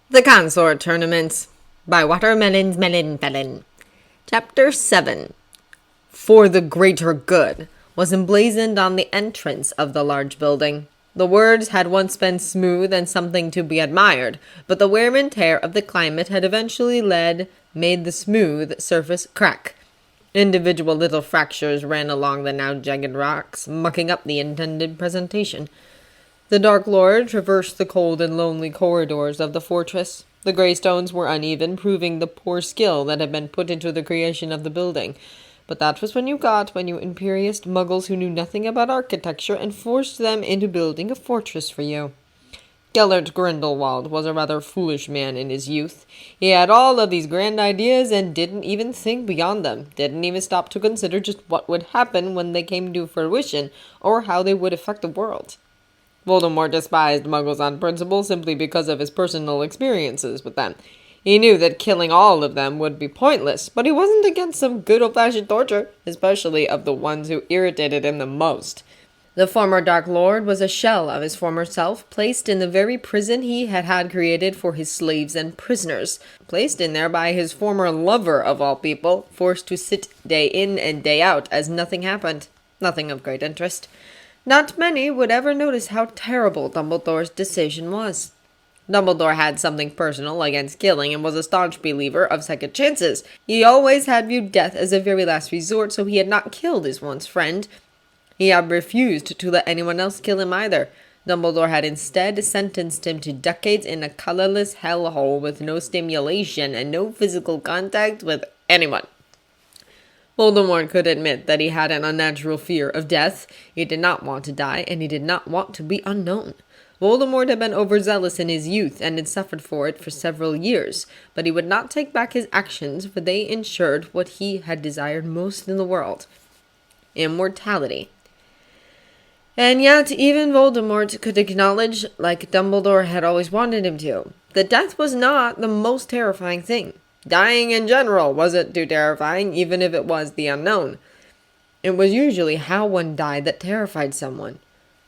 The Consort Tournament by Watermelon's Melon Felon. Chapter 7 For the Greater Good was emblazoned on the entrance of the large building. The words had once been smooth and something to be admired, but the wear and tear of the climate had eventually made the smooth surface crack. Individual little fractures ran along the now jagged rocks, mucking up the intended presentation. The Dark Lord traversed the cold and lonely corridors of the fortress. The greystones were uneven, proving the poor skill that had been put into the creation of the building. But that was when you imperious muggles who knew nothing about architecture and forced them into building a fortress for you. Gellert Grindelwald was a rather foolish man in his youth. He had all of these grand ideas and didn't even think beyond them, didn't even stop to consider just what would happen when they came to fruition, or how they would affect the world. Voldemort despised muggles on principle simply because of his personal experiences with them. He knew that killing all of them would be pointless, but he wasn't against some good old-fashioned torture, especially of the ones who irritated him the most. The former Dark Lord was a shell of his former self, placed in the very prison he had created for his slaves and prisoners, placed in there by his former lover of all people, forced to sit day in and day out as nothing happened, nothing of great interest. Not many would ever notice how terrible Dumbledore's decision was. Dumbledore had something personal against killing and was a staunch believer of second chances. He always had viewed death as a very last resort, so he had not killed his once friend. He had refused to let anyone else kill him either. Dumbledore had instead sentenced him to decades in a colorless hellhole with no stimulation and no physical contact with anyone. Voldemort could admit that he had an unnatural fear of death. He did not want to die, and he did not want to be unknown. Voldemort had been overzealous in his youth and had suffered for it for several years, but he would not take back his actions, for they ensured what he had desired most in the world: immortality. And yet, even Voldemort could acknowledge, like Dumbledore had always wanted him to, that death was not the most terrifying thing. Dying in general wasn't too terrifying, even if it was the unknown. It was usually how one died that terrified someone.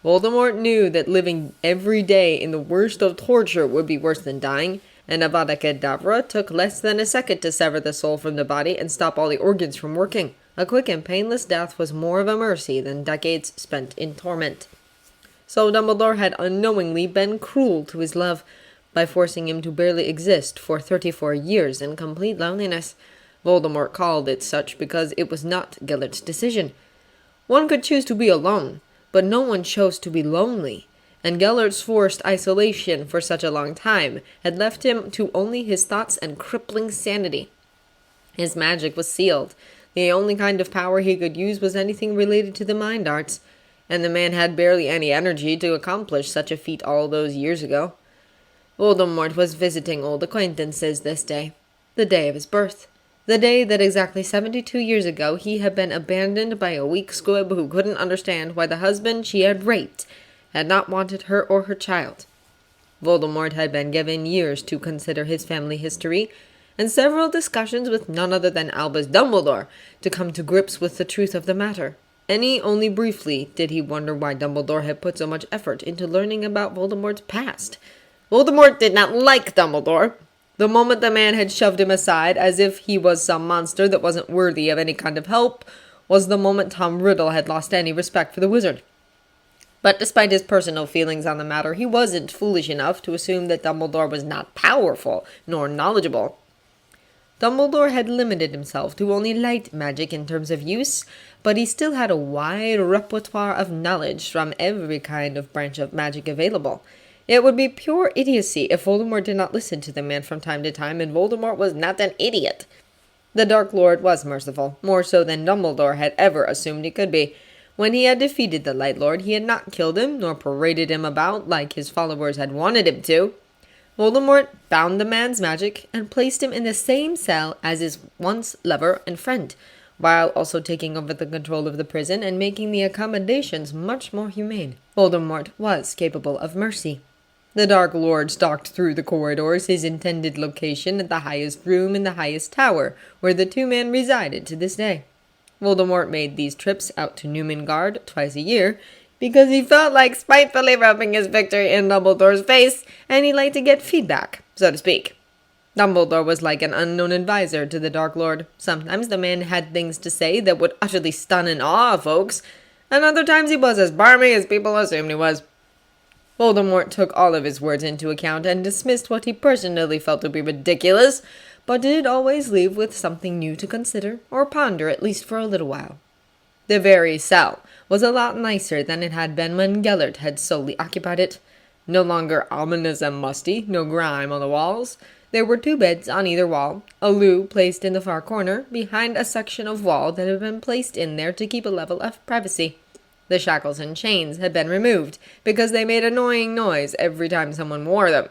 Voldemort knew that living every day in the worst of torture would be worse than dying, and Avada Kedavra took less than a second to sever the soul from the body and stop all the organs from working. A quick and painless death was more of a mercy than decades spent in torment. So Dumbledore had unknowingly been cruel to his love, by forcing him to barely exist for 34 years in complete loneliness. Voldemort called it such because it was not Gellert's decision. One could choose to be alone, but no one chose to be lonely, and Gellert's forced isolation for such a long time had left him to only his thoughts and crippling sanity. His magic was sealed. The only kind of power he could use was anything related to the mind arts, and the man had barely any energy to accomplish such a feat all those years ago. Voldemort was visiting old acquaintances this day, the day of his birth, the day that exactly 72 years ago he had been abandoned by a weak squib who couldn't understand why the husband she had raped had not wanted her or her child. Voldemort had been given years to consider his family history, and several discussions with none other than Albus Dumbledore to come to grips with the truth of the matter. And only briefly did he wonder why Dumbledore had put so much effort into learning about Voldemort's past. Voldemort did not like Dumbledore. The moment the man had shoved him aside as if he was some monster that wasn't worthy of any kind of help was the moment Tom Riddle had lost any respect for the wizard. But despite his personal feelings on the matter, he wasn't foolish enough to assume that Dumbledore was not powerful nor knowledgeable. Dumbledore had limited himself to only light magic in terms of use, but he still had a wide repertoire of knowledge from every kind of branch of magic available. It would be pure idiocy if Voldemort did not listen to the man from time to time, and Voldemort was not an idiot. The Dark Lord was merciful, more so than Dumbledore had ever assumed he could be. When he had defeated the Light Lord, he had not killed him, nor paraded him about like his followers had wanted him to. Voldemort bound the man's magic and placed him in the same cell as his once lover and friend, while also taking over the control of the prison and making the accommodations much more humane. Voldemort was capable of mercy. The Dark Lord stalked through the corridors, his intended location at the highest room in the highest tower, where the two men resided to this day. Voldemort made these trips out to Newmengard twice a year, because he felt like spitefully rubbing his victory in Dumbledore's face, and he liked to get feedback, so to speak. Dumbledore was like an unknown advisor to the Dark Lord. Sometimes the man had things to say that would utterly stun and awe folks, and other times he was as barmy as people assumed he was. Voldemort took all of his words into account and dismissed what he personally felt to be ridiculous, but did always leave with something new to consider, or ponder at least for a little while. The very cell was a lot nicer than it had been when Gellert had solely occupied it. No longer ominous and musty, no grime on the walls. There were 2 beds on either wall, a loo placed in the far corner, behind a section of wall that had been placed in there to keep a level of privacy. The shackles and chains had been removed, because they made annoying noise every time someone wore them.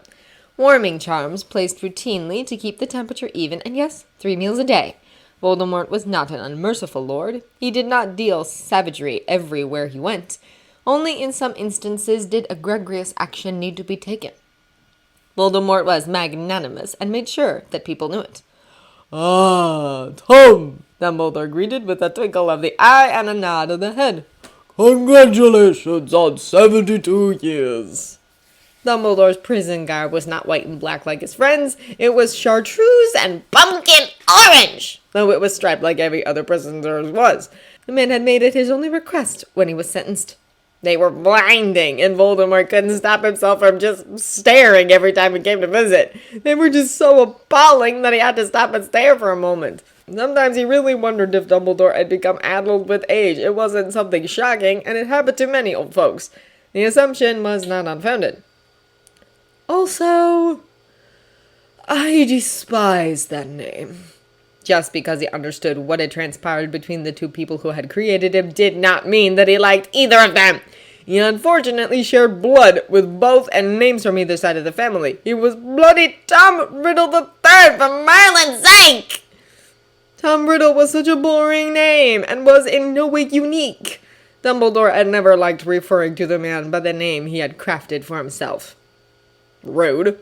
Warming charms placed routinely to keep the temperature even, and yes, 3 meals a day. Voldemort was not an unmerciful lord. He did not deal savagery everywhere he went. Only in some instances did egregious action need to be taken. Voldemort was magnanimous and made sure that people knew it. "Ah, Tom!" Dumbledore greeted with a twinkle of the eye and a nod of the head. "Congratulations on 72 years. Dumbledore's prison garb was not white and black like his friends. It was chartreuse and pumpkin orange, though it was striped like every other prisoner's was. The man had made it his only request when he was sentenced. They were blinding, and Voldemort couldn't stop himself from just staring every time he came to visit. They were just so appalling that he had to stop and stare for a moment. Sometimes he really wondered if Dumbledore had become addled with age. It wasn't something shocking, and it happened to many old folks. The assumption was not unfounded. Also, I despise that name. Just because he understood what had transpired between the 2 people who had created him did not mean that he liked either of them. He unfortunately shared blood with both and names from either side of the family. He was bloody Tom Riddle III, for Merlin's sake! Tom Riddle was such a boring name, and was in no way unique. Dumbledore had never liked referring to the man by the name he had crafted for himself. Rude.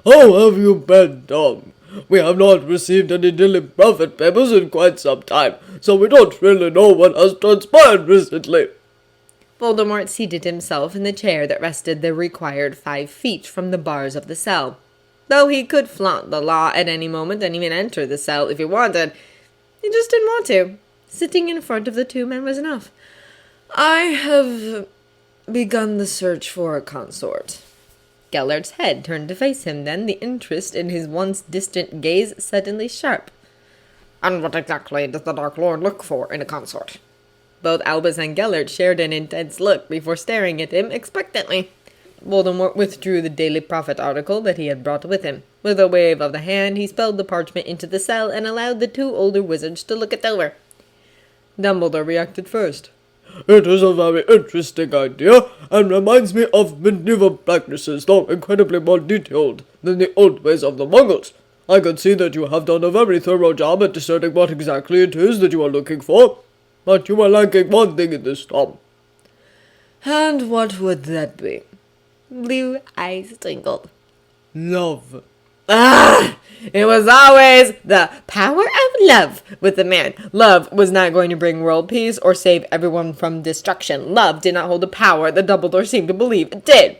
"How have you been, Tom? We have not received any daily profit papers in quite some time, so we don't really know what has transpired recently." Voldemort seated himself in the chair that rested the required 5 feet from the bars of the cell. Though he could flaunt the law at any moment and even enter the cell if he wanted, he just didn't want to. Sitting in front of the 2 men was enough. "I have begun the search for a consort." Gellert's head turned to face him, then the interest in his once distant gaze suddenly sharp. "And what exactly does the Dark Lord look for in a consort?" Both Albus and Gellert shared an intense look before staring at him expectantly. Voldemort withdrew the Daily Prophet article that he had brought with him. With a wave of the hand, he spelled the parchment into the cell and allowed the 2 older wizards to look it over. Dumbledore reacted first. "It is a very interesting idea, and reminds me of medieval practices, though incredibly more detailed than the old ways of the Muggles. I can see that you have done a very thorough job at discerning what exactly it is that you are looking for, but you are lacking one thing in this, Tom." "And what would that be?" Blue eyes twinkled. "Love." Ah! It was always the power of love with the man. Love was not going to bring world peace or save everyone from destruction. Love did not hold the power that Dumbledore seemed to believe it did.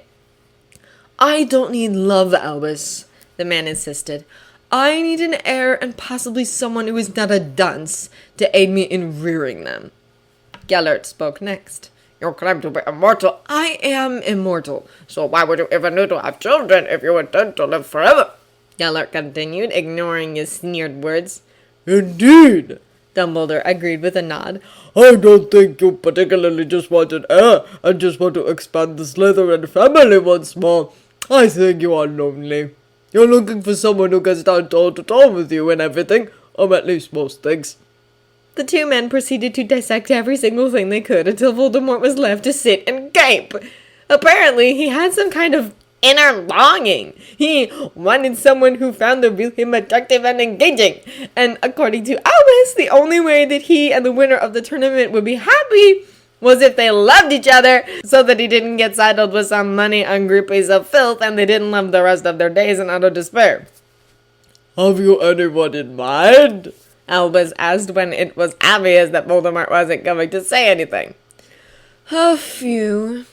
"I don't need love, Albus," the man insisted. "I need an heir and possibly someone who is not a dunce to aid me in rearing them." Gellert spoke next. "You claim to be immortal." "I am immortal." "So why would you even need to have children if you intend to live forever?" Gellert continued, ignoring his sneered words. "Indeed," Dumbledore agreed with a nod. "I don't think you particularly just want an heir and just want to expand the Slytherin family once more. I think you are lonely. You're looking for someone who can stand toe to toe with you and everything, or at least most things." The 2 men proceeded to dissect every single thing they could until Voldemort was left to sit and gape. Apparently, he had some kind of inner longing. He wanted someone who found the real him attractive and engaging. And according to Albus, the only way that he and the winner of the tournament would be happy was if they loved each other, so that he didn't get saddled with some money-hungry piece of filth and they didn't live the rest of their days in utter despair. "Have you anyone in mind?" Albus asked when it was obvious that Voldemort wasn't going to say anything. "A few.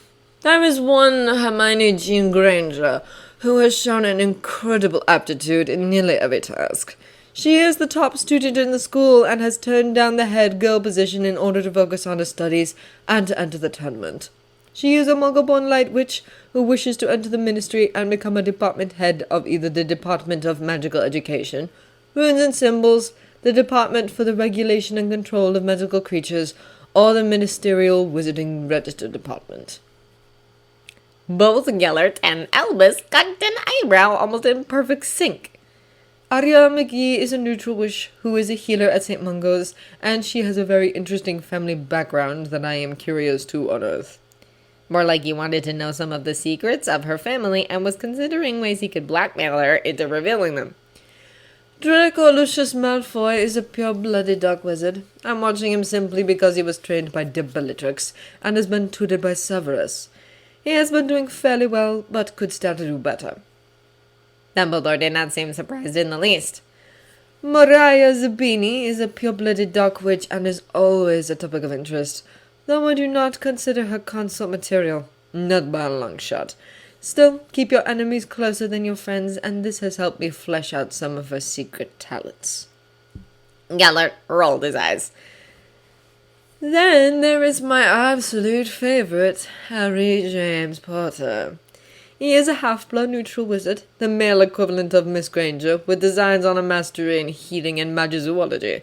There is one Hermione Jean Granger, who has shown an incredible aptitude in nearly every task. She is the top student in the school and has turned down the head girl position in order to focus on her studies and to enter the tournament. She is a Muggle-born light witch who wishes to enter the ministry and become a department head of either the Department of Magical Education, Runes and Symbols, the Department for the Regulation and Control of Magical Creatures, or the Ministerial Wizarding Register Department. Both Gellert and Albus cocked an eyebrow almost in perfect sync. Arya McGee is a neutral witch who is a healer at St. Mungo's, and she has a very interesting family background that I am curious to unearth. More like he wanted to know some of the secrets of her family and was considering ways he could blackmail her into revealing them. Draco Malfoy is a pure-blooded dark wizard. I'm watching him simply because he was trained by Bellatrix and has been tutored by Severus. He has been doing fairly well, but could stand to do better. Dumbledore did not seem surprised in the least. Mariah Zabini is a pure-blooded dark witch and is always a topic of interest, though I do not consider her consort material, not by a long shot. Still, keep your enemies closer than your friends, and this has helped me flesh out some of her secret talents. Gellert rolled his eyes. Then there is my absolute favorite, Harry James Potter. He is a half-blood neutral wizard, the male equivalent of Miss Granger, with designs on a mastery in healing and magizoology.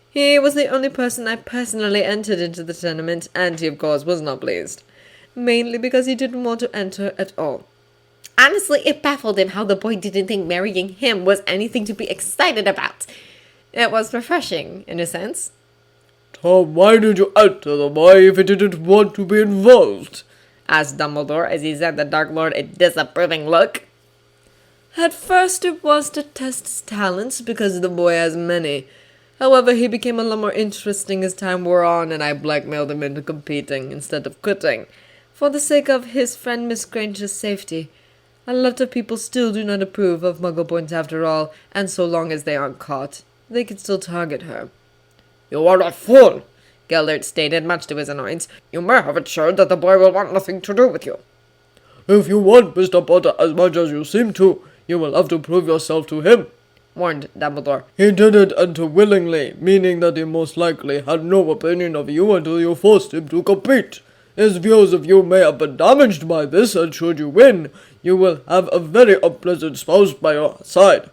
He was the only person I personally entered into the tournament, and he of course was not pleased. Mainly because he didn't want to enter at all. Honestly, it baffled him how the boy didn't think marrying him was anything to be excited about. It was refreshing, in a sense. Tom, why did you enter the boy if he didn't want to be involved? Asked Dumbledore as he sent the Dark Lord a disapproving look. At first it was to test his talents because the boy has many. However, he became a lot more interesting as time wore on, and I blackmailed him into competing instead of quitting, for the sake of his friend Miss Granger's safety. A lot of people still do not approve of Muggle-borns after all, and so long as they aren't caught, they can still target her. You are a fool, Gellert stated, much to his annoyance. You may have assured that the boy will want nothing to do with you. If you want Mr. Potter as much as you seem to, you will have to prove yourself to him, warned Dumbledore. He didn't enter willingly, meaning that he most likely had no opinion of you until you forced him to compete. His views of you may have been damaged by this, and should you win, you will have a very unpleasant spouse by your side.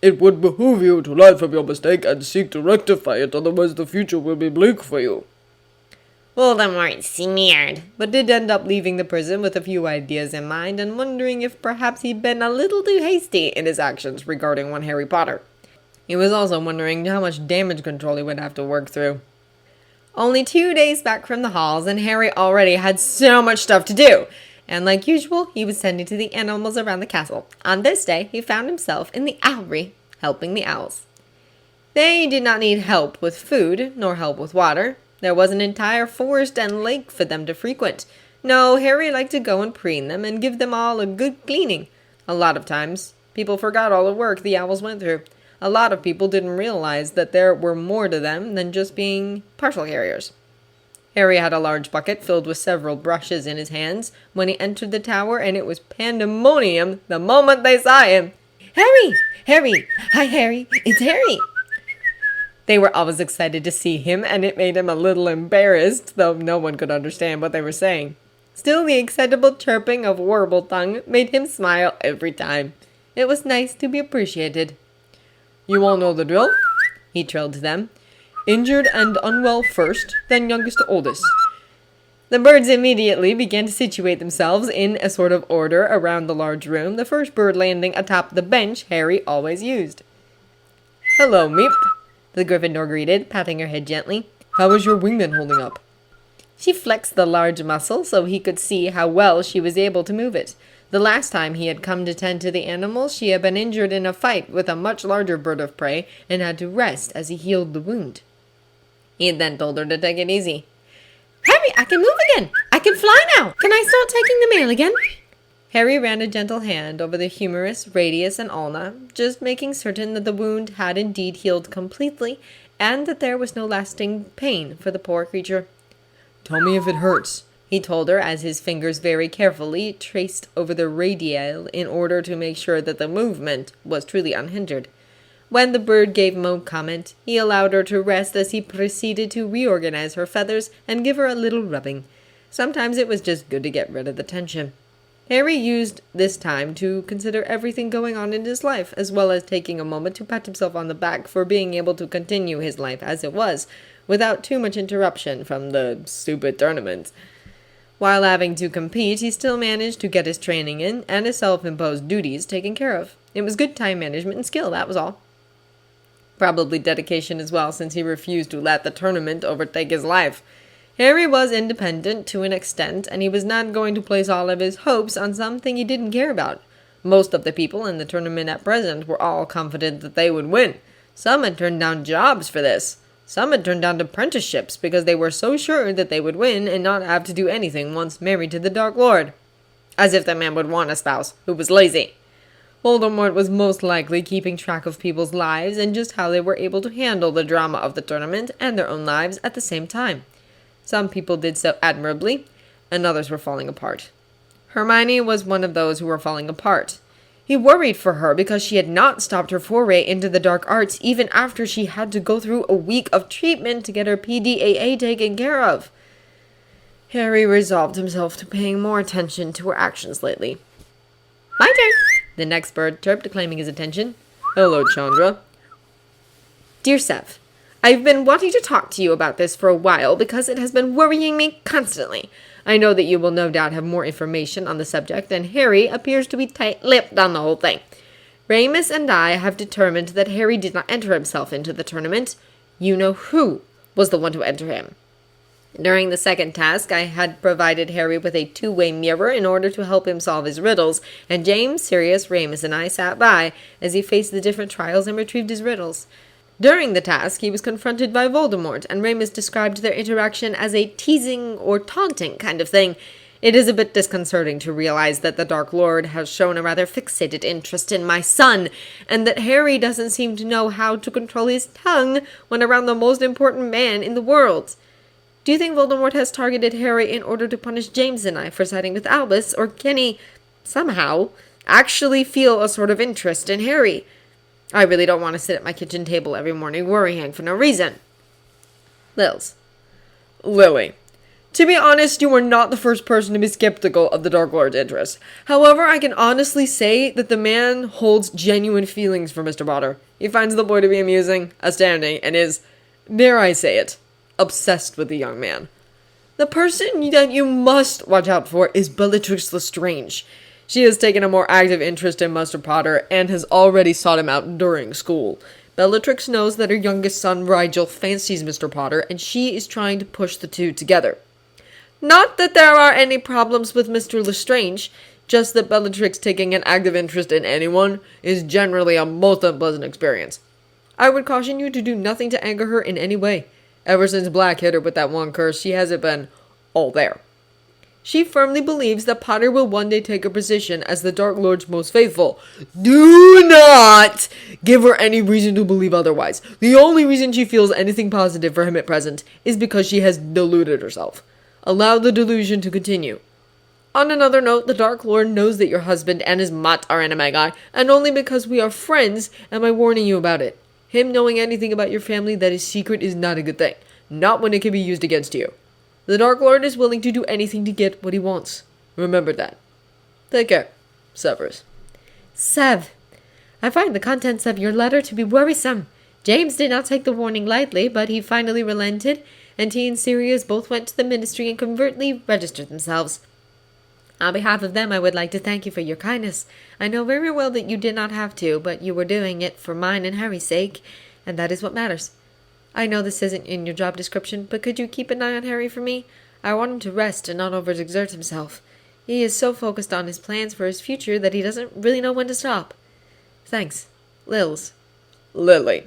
It would behoove you to learn from your mistake and seek to rectify it, otherwise the future will be bleak for you. Voldemort sneered, but did end up leaving the prison with a few ideas in mind and wondering if perhaps he'd been a little too hasty in his actions regarding one Harry Potter. He was also wondering how much damage control he would have to work through. Only 2 days back from the halls, and Harry already had so much stuff to do. And like usual, he was tending to the animals around the castle. On this day, he found himself in the owlry, helping the owls. They did not need help with food, nor help with water. There was an entire forest and lake for them to frequent. No, Harry liked to go and preen them and give them all a good cleaning. A lot of times, people forgot all the work the owls went through. A lot of people didn't realize that there were more to them than just being parcel carriers. Harry had a large bucket filled with several brushes in his hands when he entered the tower, and it was pandemonium the moment they saw him. Harry! Harry! Hi, Harry! It's Harry! They were always excited to see him, and it made him a little embarrassed, though no one could understand what they were saying. Still, the excitable chirping of Warbletongue made him smile every time. It was nice to be appreciated. You all know the drill? He trilled to them. Injured and unwell first, then youngest to oldest. The birds immediately began to situate themselves in a sort of order around the large room, the first bird landing atop the bench Harry always used. Hello, Meep, the Gryffindor greeted, patting her head gently. How is your wingman holding up? She flexed the large muscle so he could see how well she was able to move it. The last time he had come to tend to the animals, she had been injured in a fight with a much larger bird of prey and had to rest as he healed the wound. He then told her to take it easy. Harry, I can move again! I can fly now! Can I start taking the mail again? Harry ran a gentle hand over the humerus, radius, and ulna, just making certain that the wound had indeed healed completely, and that there was no lasting pain for the poor creature. Tell me if it hurts, he told her as his fingers very carefully traced over the radial in order to make sure that the movement was truly unhindered. When the bird gave no comment, he allowed her to rest as he proceeded to reorganize her feathers and give her a little rubbing. Sometimes it was just good to get rid of the tension. Harry used this time to consider everything going on in his life, as well as taking a moment to pat himself on the back for being able to continue his life as it was, without too much interruption from the stupid tournament. While having to compete, he still managed to get his training in and his self-imposed duties taken care of. It was good time management and skill, that was all. Probably dedication as well, since he refused to let the tournament overtake his life. Harry was independent to an extent, and he was not going to place all of his hopes on something he didn't care about. Most of the people in the tournament at present were all confident that they would win. Some had turned down jobs for this. Some had turned down apprenticeships because they were so sure that they would win and not have to do anything once married to the Dark Lord. As if the man would want a spouse who was lazy. Voldemort was most likely keeping track of people's lives and just how they were able to handle the drama of the tournament and their own lives at the same time. Some people did so admirably, and others were falling apart. Hermione was one of those who were falling apart. He worried for her because she had not stopped her foray into the dark arts even after she had to go through a week of treatment to get her PDAA taken care of. Harry resolved himself to paying more attention to her actions lately. My turn! The next bird chirped, claiming his attention. Hello, Chandra. Dear Sev, I've been wanting to talk to you about this for a while because it has been worrying me constantly. I know that you will no doubt have more information on the subject, and Harry appears to be tight-lipped on the whole thing. Remus and I have determined that Harry did not enter himself into the tournament. You know who was the one to enter him. During the second task, I had provided Harry with a two-way mirror in order to help him solve his riddles, and James, Sirius, Remus, and I sat by as he faced the different trials and retrieved his riddles. During the task, he was confronted by Voldemort, and Remus described their interaction as a teasing or taunting kind of thing. It is a bit disconcerting to realize that the Dark Lord has shown a rather fixated interest in my son, and that Harry doesn't seem to know how to control his tongue when around the most important man in the world. Do you think Voldemort has targeted Harry in order to punish James and I for siding with Albus, or can he, somehow, actually feel a sort of interest in Harry? I really don't want to sit at my kitchen table every morning worrying for no reason. Lily, to be honest, you are not the first person to be skeptical of the Dark Lord's interest. However, I can honestly say that the man holds genuine feelings for Mr. Potter. He finds the boy to be amusing, astounding, and is, dare I say it, obsessed with the young man. The person that you must watch out for is Bellatrix Lestrange. She has taken a more active interest in Mr. Potter and has already sought him out during school. Bellatrix knows that her youngest son, Rigel, fancies Mr. Potter, and she is trying to push the two together. Not that there are any problems with Mr. Lestrange, just that Bellatrix taking an active interest in anyone is generally a most unpleasant experience. I would caution you to do nothing to anger her in any way. Ever since Black hit her with that one curse, she hasn't been all there. She firmly believes that Potter will one day take a position as the Dark Lord's most faithful. Do not give her any reason to believe otherwise. The only reason she feels anything positive for him at present is because she has deluded herself. Allow the delusion to continue. On another note, the Dark Lord knows that your husband and his mutt are Animagi, and only because we are friends am I warning you about it. Him knowing anything about your family that is secret is not a good thing. Not when it can be used against you. The Dark Lord is willing to do anything to get what he wants. Remember that. Take care, Severus. Sev, I find the contents of your letter to be worrisome. James did not take the warning lightly, but he finally relented, and he and Sirius both went to the ministry and covertly registered themselves. On behalf of them, I would like to thank you for your kindness. I know very well that you did not have to, but you were doing it for mine and Harry's sake, and that is what matters. I know this isn't in your job description, but could you keep an eye on Harry for me? I want him to rest and not overexert himself. He is so focused on his plans for his future that he doesn't really know when to stop. Thanks. Lily.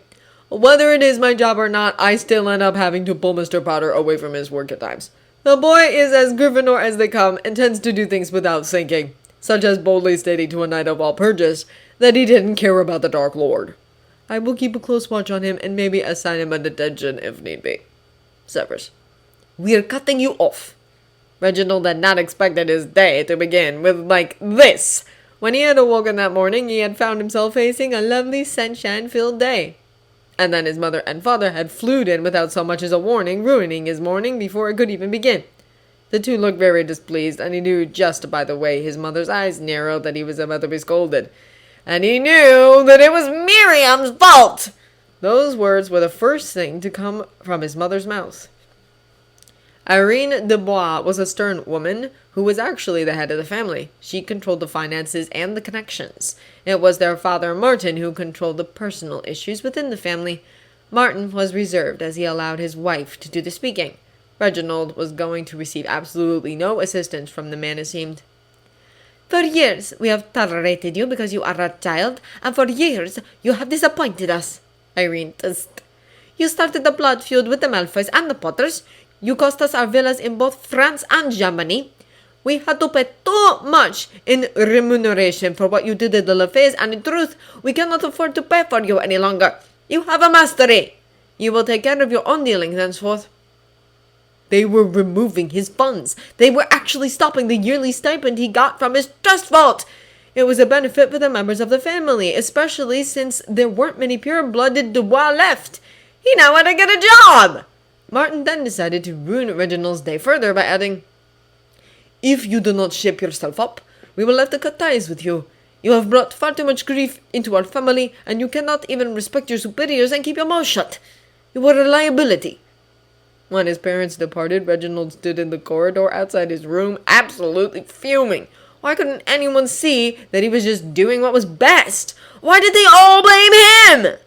Whether it is my job or not, I still end up having to pull Mr. Potter away from his work at times. The boy is as Gryffindor as they come and tends to do things without thinking, such as boldly stating to a Knight of Walpurgis that he didn't care about the Dark Lord. I will keep a close watch on him and maybe assign him a detention if need be. Severus. We're cutting you off. Reginald had not expected his day to begin with like this. When he had awoken that morning, he had found himself facing a lovely sunshine-filled day. And then his mother and father had flew in without so much as a warning, ruining his morning before it could even begin. The two looked very displeased, and he knew just by the way his mother's eyes narrowed that he was about to be scolded. And he knew that it was Miriam's fault! Those words were the first thing to come from his mother's mouth. Irene de Bois was a stern woman who was actually the head of the family. She controlled the finances and the connections. It was their father Martin who controlled the personal issues within the family. Martin was reserved as he allowed his wife to do the speaking. Reginald was going to receive absolutely no assistance from the man, it seemed. For years we have tolerated you because you are a child, and for years you have disappointed us, Irene hissed. You started the blood feud with the Malfoys and the Potters. You cost us our villas in both France and Germany. We had to pay too much in remuneration for what you did to the Lefays, and in truth, we cannot afford to pay for you any longer. You have a mastery. You will take care of your own dealings henceforth. They were removing his funds. They were actually stopping the yearly stipend he got from his trust vault. It was a benefit for the members of the family, especially since there weren't many pure-blooded Dubois left. He now had to get a job. Martin then decided to ruin Reginald's day further by adding, If you do not shape yourself up, we will have to cut ties with you. You have brought far too much grief into our family, and you cannot even respect your superiors and keep your mouth shut. You are a liability. When his parents departed, Reginald stood in the corridor outside his room, absolutely fuming. Why couldn't anyone see that he was just doing what was best? Why did they all blame him?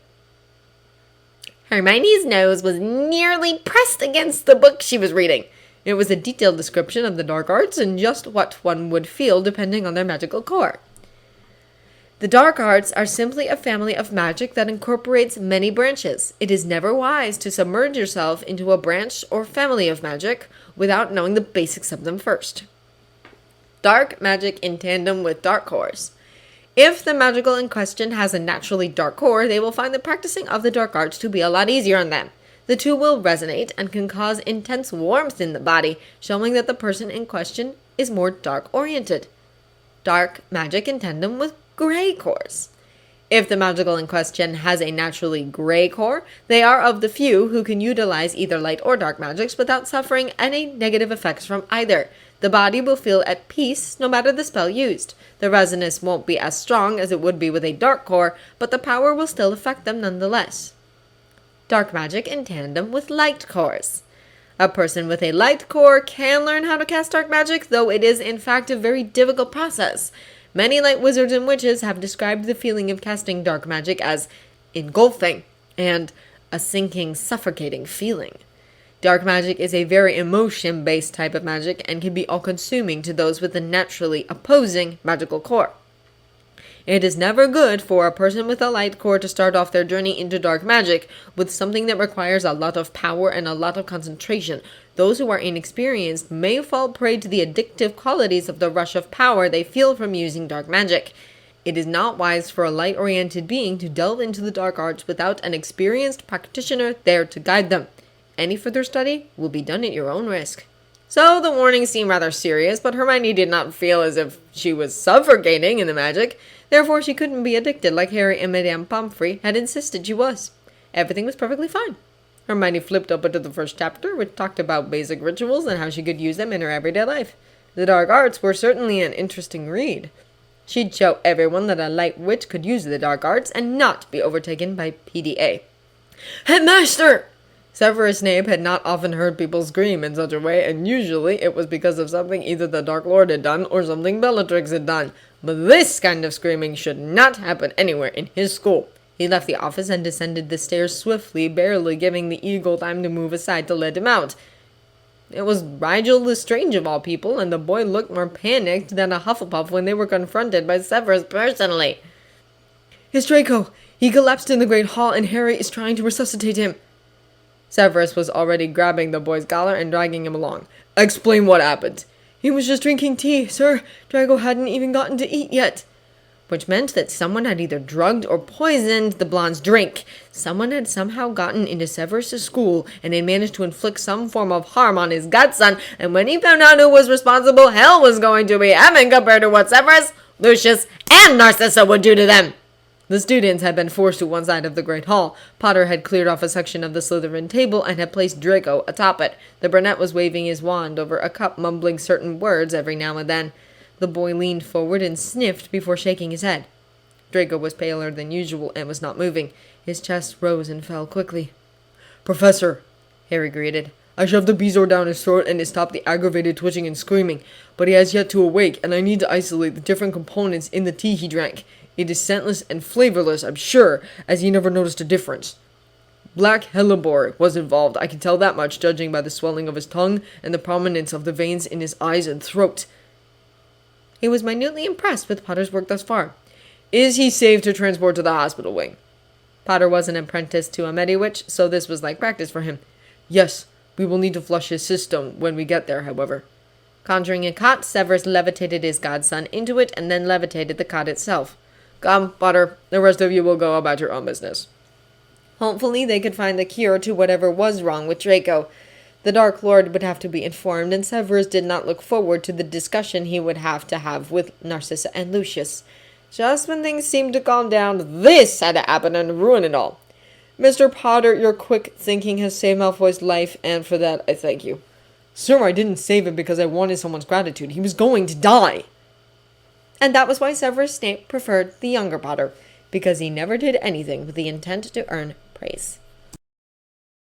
Hermione's nose was nearly pressed against the book she was reading. It was a detailed description of the dark arts and just what one would feel depending on their magical core. The dark arts are simply a family of magic that incorporates many branches. It is never wise to submerge yourself into a branch or family of magic without knowing the basics of them first. Dark magic in tandem with dark cores. If the magical in question has a naturally dark core, they will find the practicing of the dark arts to be a lot easier on them. The two will resonate and can cause intense warmth in the body, showing that the person in question is more dark-oriented. Dark magic in tandem with gray cores. If the magical in question has a naturally gray core, they are of the few who can utilize either light or dark magics without suffering any negative effects from either. The body will feel at peace no matter the spell used. The resonance won't be as strong as it would be with a dark core, but the power will still affect them nonetheless. Dark magic in tandem with light cores. A person with a light core can learn how to cast dark magic, though it is in fact a very difficult process. Many light wizards and witches have described the feeling of casting dark magic as engulfing and a sinking, suffocating feeling. Dark magic is a very emotion-based type of magic and can be all-consuming to those with a naturally opposing magical core. It is never good for a person with a light core to start off their journey into dark magic with something that requires a lot of power and a lot of concentration. Those who are inexperienced may fall prey to the addictive qualities of the rush of power they feel from using dark magic. It is not wise for a light-oriented being to delve into the dark arts without an experienced practitioner there to guide them. Any further study will be done at your own risk. So the warning seemed rather serious, but Hermione did not feel as if she was suffocating in the magic. Therefore, she couldn't be addicted like Harry and Madame Pomfrey had insisted she was. Everything was perfectly fine. Hermione flipped open to the first chapter, which talked about basic rituals and how she could use them in her everyday life. The dark arts were certainly an interesting read. She'd show everyone that a light witch could use the dark arts and not be overtaken by PDA. Headmaster! Severus Snape had not often heard people scream in such a way, and usually it was because of something either the Dark Lord had done or something Bellatrix had done. But this kind of screaming should not happen anywhere in his school. He left the office and descended the stairs swiftly, barely giving the eagle time to move aside to let him out. It was Rigel Lestrange of all people, and the boy looked more panicked than a Hufflepuff when they were confronted by Severus personally. It's Draco! He collapsed in the Great Hall, and Harry is trying to resuscitate him. Severus was already grabbing the boy's collar and dragging him along. Explain what happened. He was just drinking tea, sir. Draco hadn't even gotten to eat yet. which meant that someone had either drugged or poisoned the blonde's drink. Someone had somehow gotten into Severus' school and had managed to inflict some form of harm on his godson, and when he found out who was responsible, hell was going to be heaven compared to what Severus, Lucius, and Narcissa would do to them. The students had been forced to one side of the great hall. Potter had cleared off a section of the Slytherin table and had placed Draco atop it. The brunette was waving his wand over a cup, mumbling certain words every now and then. The boy leaned forward and sniffed before shaking his head. Draco was paler than usual and was not moving. His chest rose and fell quickly. Professor, Harry greeted. I shoved the bezoar down his throat and it stopped the aggravated twitching and screaming, but he has yet to awake, and I need to isolate the different components in the tea he drank. It is scentless and flavorless, I'm sure, as he never noticed a difference. Black hellebore was involved, I can tell that much, judging by the swelling of his tongue and the prominence of the veins in his eyes and throat. He was minutely impressed with Potter's work thus far. Is he safe to transport to the hospital wing? Potter was an apprentice to a Mediwitch, so this was like practice for him. Yes, we will need to flush his system when we get there, however. Conjuring a cot, Severus levitated his godson into it and then levitated the cot itself. Come, Potter, the rest of you will go about your own business. Hopefully they could find the cure to whatever was wrong with Draco. The Dark Lord would have to be informed, and Severus did not look forward to the discussion he would have to have with Narcissa and Lucius. Just when things seemed to calm down, this had to happen and ruin it all. Mr. Potter, your quick thinking has saved Malfoy's life, and for that I thank you. Sir, I didn't save him because I wanted someone's gratitude. He was going to die. And that was why Severus Snape preferred the younger Potter, because he never did anything with the intent to earn praise.